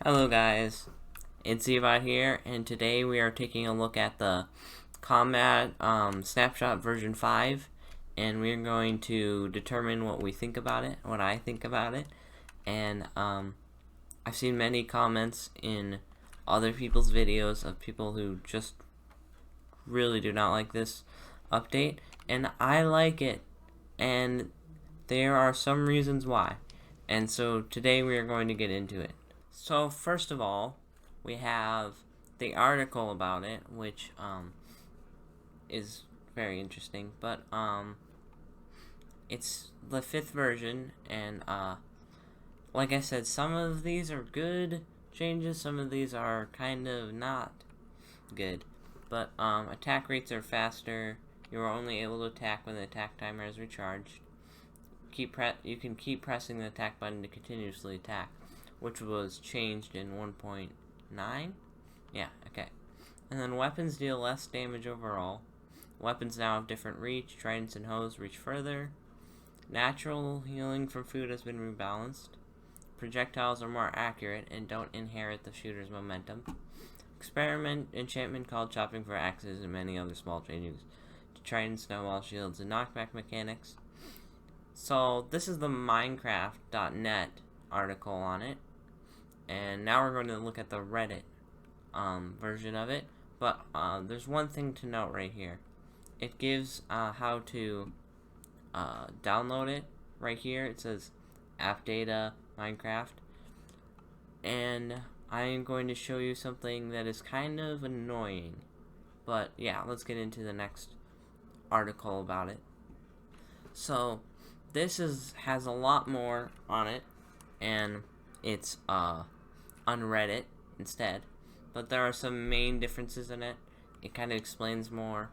Hello guys, it's Evot here, and today we are taking a look at the Combat Snapshot version 5, and we're going to determine what we think about it, what I think about it, and I've seen many comments in other people's videos of people who just really do not like this update, and I like it, and there are some reasons why, and so today we are going to get into it. So first of all, we have the article about it, which is very interesting, but it's the 5th version, and like I said, some of these are good changes, some of these are kind of not good, but attack rates are faster. You are only able to attack when the attack timer is recharged. You can keep pressing the attack button to continuously attack, which was changed in 1.9. Yeah, okay. And then weapons deal less damage overall. Weapons now have different reach. Tridents and hoes reach further. Natural healing from food has been rebalanced. Projectiles are more accurate and don't inherit the shooter's momentum. Experiment enchantment called chopping for axes and many other small changes to trident, snowball shields, and knockback mechanics. So this is the Minecraft.net article on it. And now we're going to look at the Reddit version of it. But there's one thing to note right here. It gives how to download it right here. It says App Data Minecraft. And I am going to show you something that is kind of annoying. But yeah, let's get into the next article about it. So this has a lot more on it, and it's on Reddit instead, but there are some main differences in it. It kind of explains more.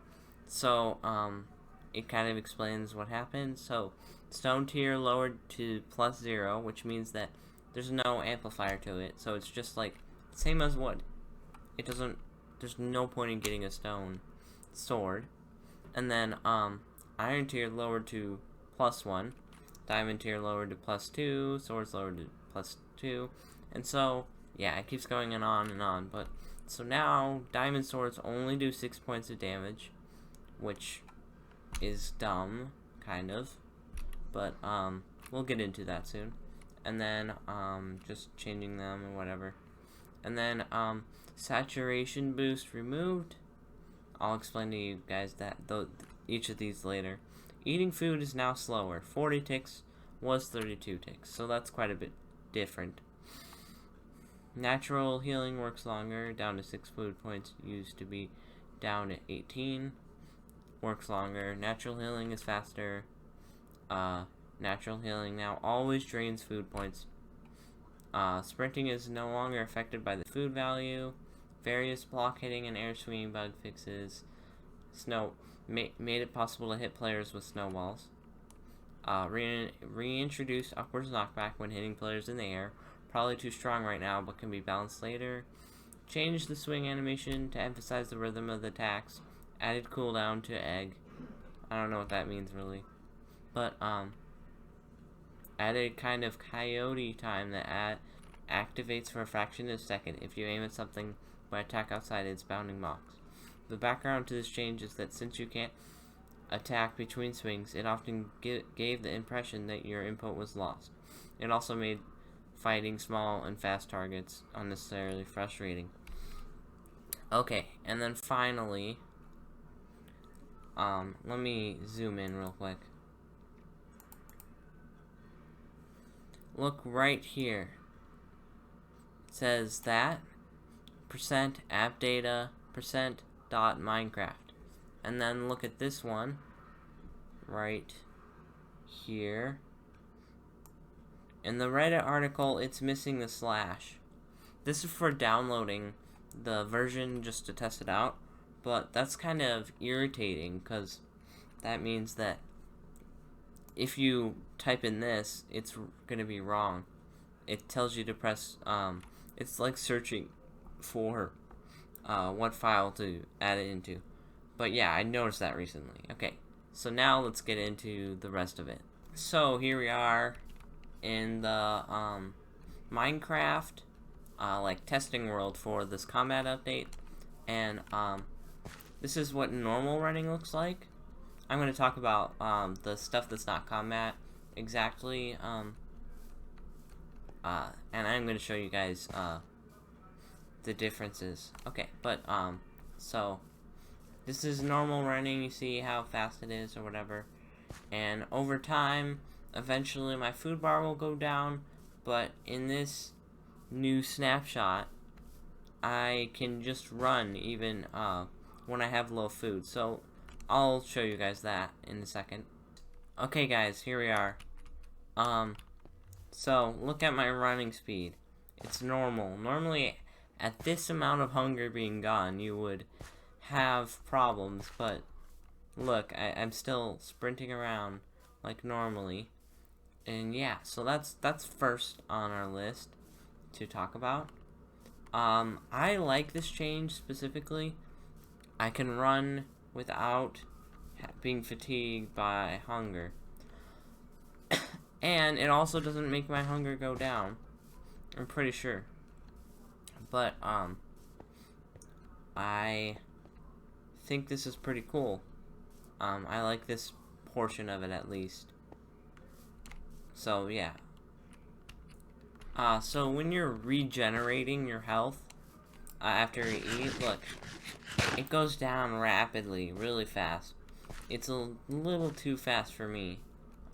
So it kind of explains what happened. So stone tier lowered to +0, which means that there's no amplifier to it, so it's just like same as wood. There's no point in getting a stone sword. And then iron tier lowered to +1, diamond tier lowered to +2, swords lowered to +2, and so yeah, it keeps going on and on. But so now diamond swords only do 6 points of damage, which is dumb, kind of, but we'll get into that soon. And then just changing them or whatever. And then saturation boost removed. I'll explain to you guys that each of these later. Eating food is now slower. 40 ticks was 32 ticks, so that's quite a bit different. Natural healing works longer, down to 6 food points, used to be down to 18. Works longer. Natural healing is faster. Natural healing now always drains food points. Sprinting is no longer affected by the food value. Various blockading and air swinging bug fixes. Made it possible to hit players with snowballs. Reintroduce upwards knockback when hitting players in the air. Probably too strong right now, but can be balanced later. Changed the swing animation to emphasize the rhythm of the attacks. Added cooldown to egg. I don't know what that means really. But added kind of coyote time that activates for a fraction of a second if you aim at something but attack outside its bounding box. The background to this change is that since you can't attack between swings, it often gave the impression that your input was lost. It also made fighting small and fast targets unnecessarily frustrating. Okay, and then finally, let me zoom in real quick. Look right here. It says that %appdata %.minecraft. And then look at this one right here. In the Reddit article, it's missing the slash. This is for downloading the version just to test it out, but that's kind of irritating because that means that if you type in this, it's going to be wrong. It tells you to press, it's like searching for what file to add it into. But yeah, I noticed that recently. Okay, so now let's get into the rest of it. So here we are in the Minecraft like testing world for this combat update, and this is what normal running looks like. I'm going to talk about the stuff that's not combat exactly, and I'm going to show you guys the differences. Okay, but so this is normal running. You see how fast it is or whatever, and over time, eventually my food bar will go down. But in this new snapshot, I can just run even when I have low food. So I'll show you guys that in a second. Okay guys, here we are. So look at my running speed. It's normal. Normally at this amount of hunger being gone, you would have problems, but look, I'm still sprinting around like normally. And yeah, so that's first on our list to talk about. I like this change specifically. I can run without being fatigued by hunger. And it also doesn't make my hunger go down. I'm pretty sure. But, I think this is pretty cool. I like this portion of it at least. So, yeah. So when you're regenerating your health, after you eat, look, it goes down rapidly, really fast. It's a little too fast for me.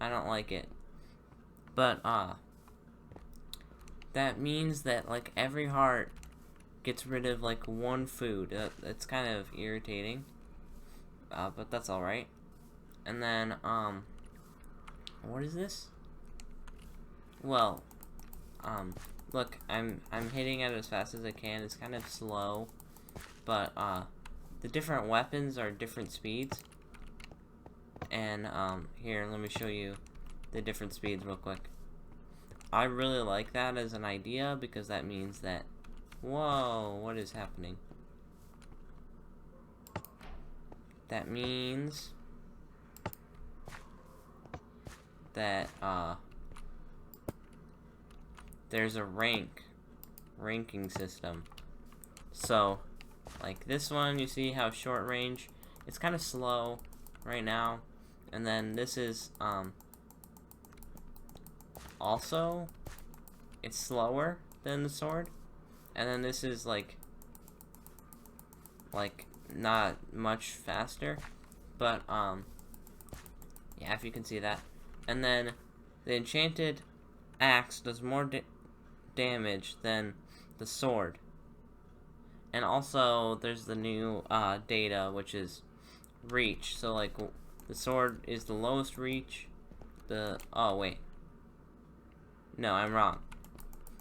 I don't like it. But, that means that, like, every heart gets rid of, like, one food. It's kind of irritating. But that's alright. And then, what is this? Well, look, I'm hitting it as fast as I can. It's kind of slow, but the different weapons are different speeds. And here, let me show you the different speeds real quick. I really like that as an idea because that means that, whoa, what is happening? That means that there's a ranking system. So, like this one, you see how short range, it's kind of slow right now. And then this is, also, it's slower than the sword. And then this is like not much faster. But, yeah, if you can see that. And then the enchanted axe does more damage than the sword. And also there's the new data, which is reach. So like the sword is the lowest reach. Oh wait, no, I'm wrong.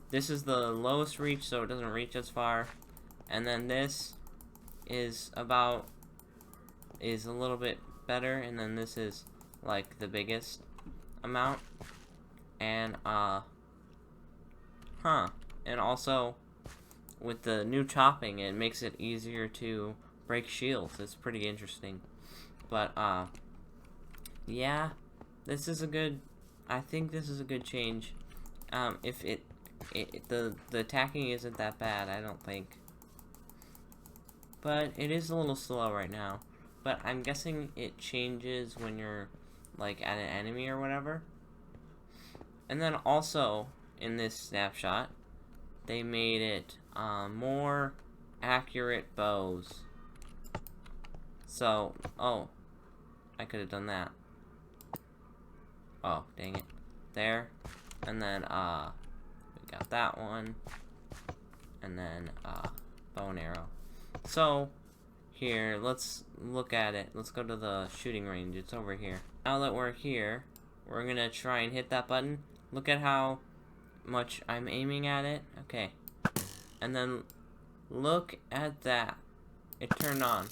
This is the lowest reach, so it doesn't reach as far. And then this is a little bit better, and then this is like the biggest amount. And and also with the new chopping, it makes it easier to break shields. It's pretty interesting. But yeah, this is a good, I think this is a good change. If the attacking isn't that bad, I don't think. But it is a little slow right now. But I'm guessing it changes when you're like at an enemy or whatever. And then also in this snapshot, they made it more accurate bows. So, oh, I could have done that. Oh, dang it. There. And then, we got that one. And then, bow and arrow. So, here, let's look at it. Let's go to the shooting range. It's over here. Now that we're here, we're gonna try and hit that button. Look at how much I'm aiming at it. Okay. And then, look at that. It turned on.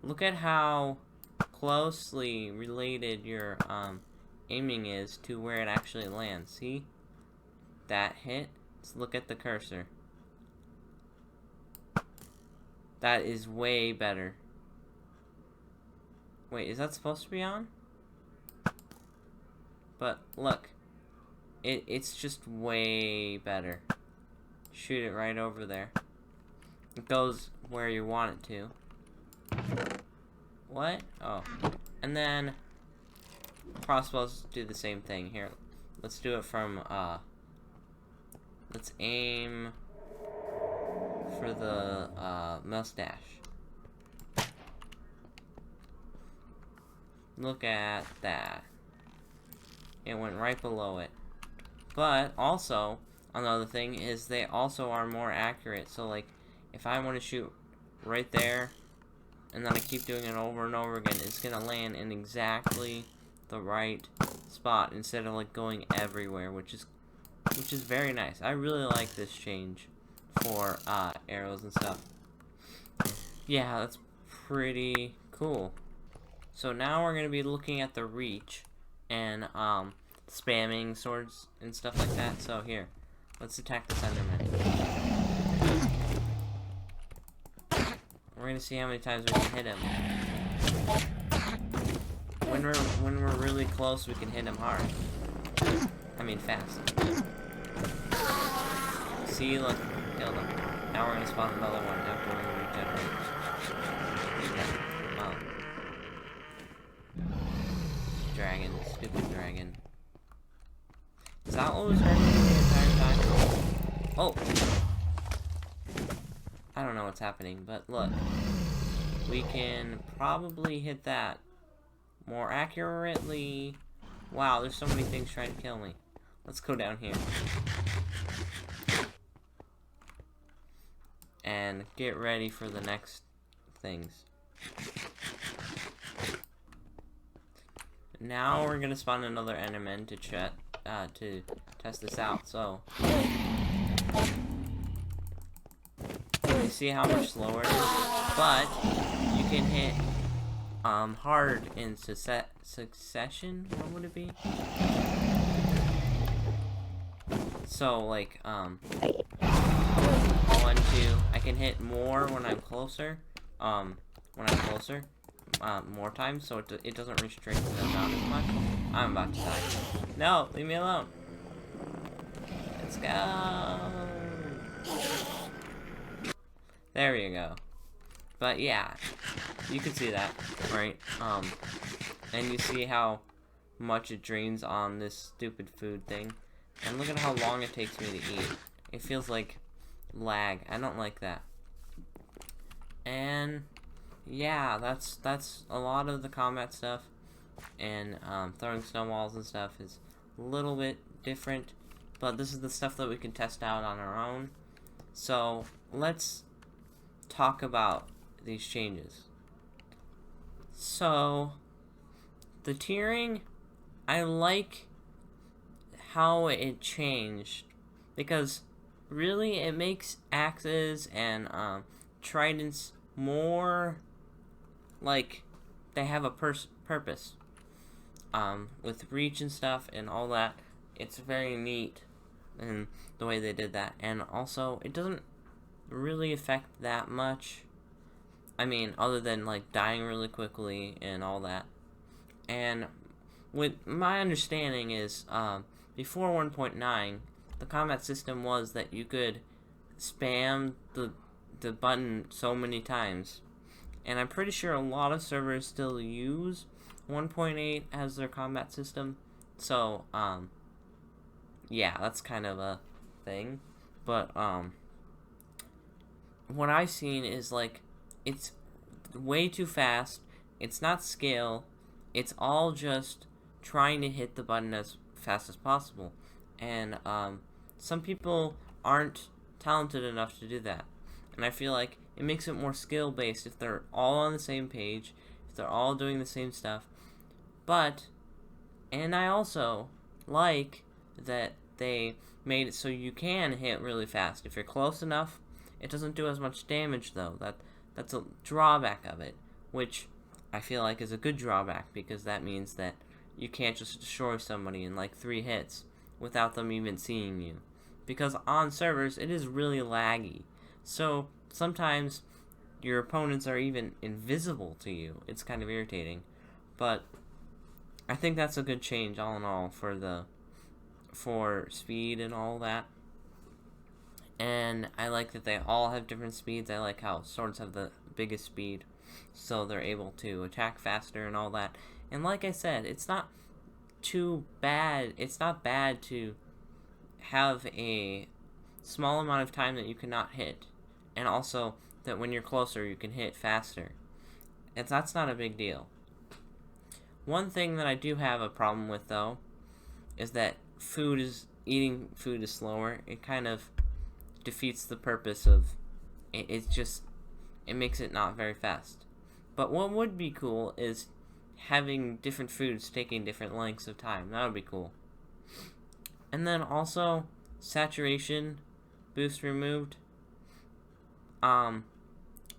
Look at how closely related your aiming is to where it actually lands. See? That hit? Let's look at the cursor. That is way better. Wait, is that supposed to be on? But look. It's just way better. shoot it right over there. It goes where you want it to. What? Oh. And then crossbows do the same thing. Here, let's do it from, let's aim for the, mustache. Look at that. It went right below it. But, also, another thing is they also are more accurate. So, like, if I want to shoot right there, and then I keep doing it over and over again, it's gonna land in exactly the right spot instead of, like, going everywhere, which is very nice. I really like this change for, arrows and stuff. Yeah, that's pretty cool. So now we're going to be looking at the reach and spamming swords and stuff like that. So here, let's attack this Enderman. We're going to see how many times we can hit him. When we're really close, we can hit him hard. I mean fast. See, look, killed him. Now we're going to spawn another one after we regenerate. Dragon, stupid dragon. Is that what was hurting me the entire time? Oh! I don't know what's happening, but look. We can probably hit that more accurately. Wow, there's so many things trying to kill me. Let's go down here. And get ready for the next things. Now we're gonna spawn another Enderman to test this out. So you see how much slower it is, but you can hit hard in succession. What would it be? So like 1, 2. I can hit more when I'm closer. More times, so it doesn't restrict the amount as much. I'm about to die. No, leave me alone. Let's go. There you go. But yeah, you can see that, right? And you see how much it drains on this stupid food thing. And look at how long it takes me to eat. It feels like lag. I don't like that. And yeah, that's a lot of the combat stuff, and throwing snowballs and stuff is a little bit different, but this is the stuff that we can test out on our own. So let's talk about these changes. So the tiering, I like how it changed, because really it makes axes and tridents more like they have a purpose. With reach and stuff and all that, it's very neat in the way they did that. And also, it doesn't really affect that much. I mean, other than like dying really quickly and all that. And with my understanding is, before 1.9, the combat system was that you could spam the button so many times. And I'm pretty sure a lot of servers still use 1.8 as their combat system. So, yeah, that's kind of a thing. But, what I've seen is, like, it's way too fast. It's not skill. It's all just trying to hit the button as fast as possible. And, some people aren't talented enough to do that. And I feel like it makes it more skill-based if they're all on the same page, if they're all doing the same stuff. But, and I also like that they made it so you can hit really fast. If you're close enough, it doesn't do as much damage, though. That's a drawback of it, which I feel like is a good drawback, because that means that you can't just destroy somebody in like 3 hits without them even seeing you. Because on servers, it is really laggy. So, sometimes your opponents are even invisible to you. It's kind of irritating. But I think that's a good change all in all for speed and all that. And I like that they all have different speeds. I like how swords have the biggest speed, so they're able to attack faster and all that. And like I said, it's not too bad. It's not bad to have a small amount of time that you cannot hit, and also that when you're closer you can hit faster. And that's not a big deal. One thing that I do have a problem with, though, is that eating food is slower. It kind of defeats the purpose of it. It makes it not very fast. But what would be cool is having different foods taking different lengths of time. That would be cool. And then also saturation boost removed.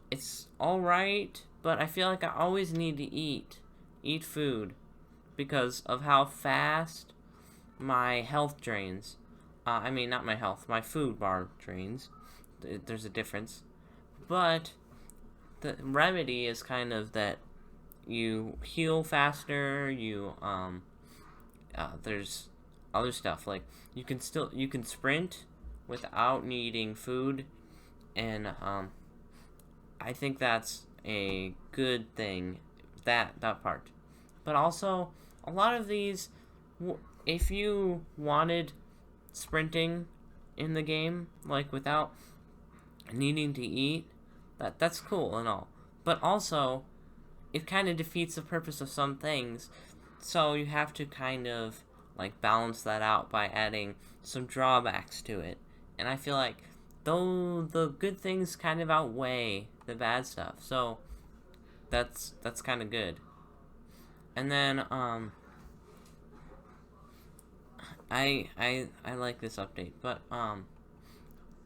It's alright, but I feel like I always need to eat food because of how fast my health drains. I mean, not my health, my food bar drains. There's a difference. But the remedy is kind of that you heal faster, there's other stuff, like you can sprint without needing food, and I think that's a good thing, that part. But also, a lot of these, if you wanted sprinting in the game, like without needing to eat, that's cool and all. But also, it kind of defeats the purpose of some things, so you have to kind of like balance that out by adding some drawbacks to it. And I feel like though the good things kind of outweigh the bad stuff, so that's kind of good. And then I like this update, but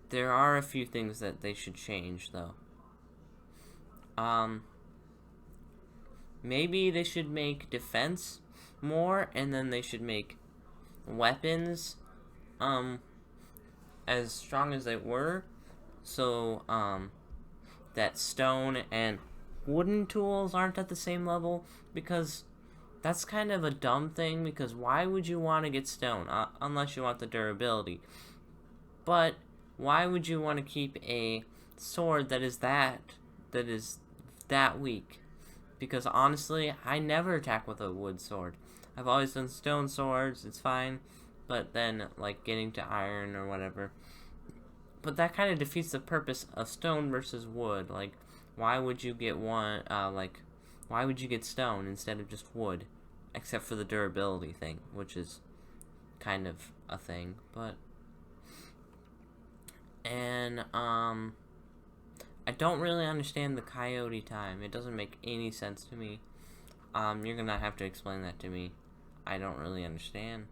there are a few things that they should change, though. Maybe they should make defense more, and then they should make weapons as strong as they were, so that stone and wooden tools aren't at the same level, because that's kind of a dumb thing, because why would you want to get stone unless you want the durability? But why would you want to keep a sword that is that weak? Because honestly, I never attack with a wood sword. I've always done stone swords, it's fine, but then like getting to iron or whatever. But that kind of defeats the purpose of stone versus wood. Like, why would you get why would you get stone instead of just wood? Except for the durability thing, which is kind of a thing, but... And, I don't really understand the coyote time. It doesn't make any sense to me. You're gonna have to explain that to me. I don't really understand.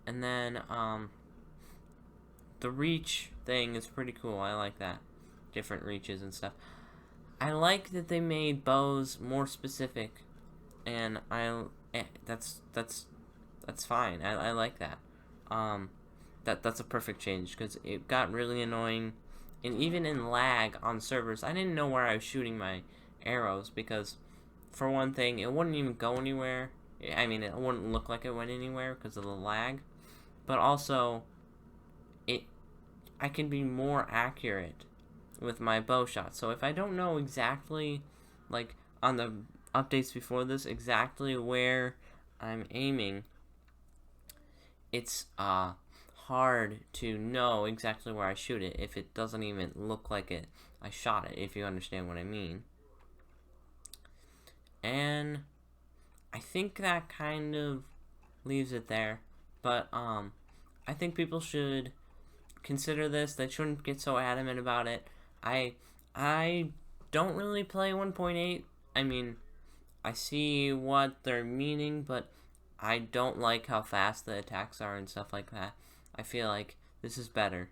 And then, the reach thing is pretty cool. I like that. Different reaches and stuff. I like that they made bows more specific, and that's fine. I like that. That's a perfect change, because it got really annoying, and even in lag on servers, I didn't know where I was shooting my arrows, because for one thing, it wouldn't even go anywhere. I mean, it wouldn't look like it went anywhere because of the lag, but also I can be more accurate with my bow shot. So if I don't know exactly, like on the updates before this, exactly where I'm aiming, it's hard to know exactly where I shoot it if it doesn't even look like I shot it, if you understand what I mean. And I think that kind of leaves it there, but I think people should consider this. They shouldn't get so adamant about it. I don't really play 1.8. I mean, I see what they're meaning, but I don't like how fast the attacks are and stuff like that. I feel like this is better.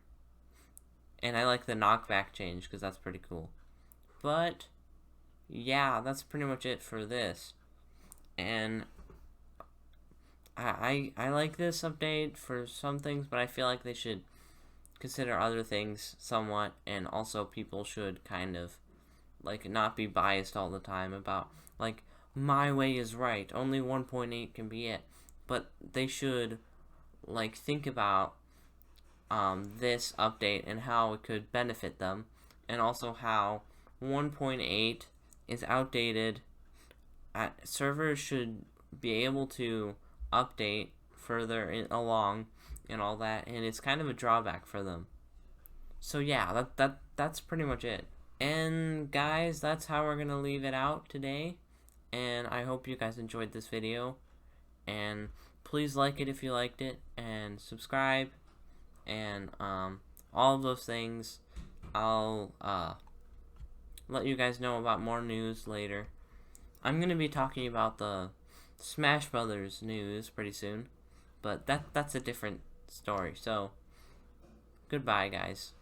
And I like the knockback change, because that's pretty cool. But yeah, that's pretty much it for this. And I like this update for some things, but I feel like they should consider other things somewhat, and also people should kind of like not be biased all the time about like my way is right, only 1.8 can be it. But they should like think about this update and how it could benefit them, and also how 1.8 is outdated. Servers should be able to update further along and all that, and it's kind of a drawback for them. So yeah, that's pretty much it. And guys, that's how we're gonna leave it out today. And I hope you guys enjoyed this video. And please like it if you liked it, and subscribe, and all of those things. I'll let you guys know about more news later. I'm gonna be talking about the Smash Brothers news pretty soon, but that's a different story. So goodbye, guys.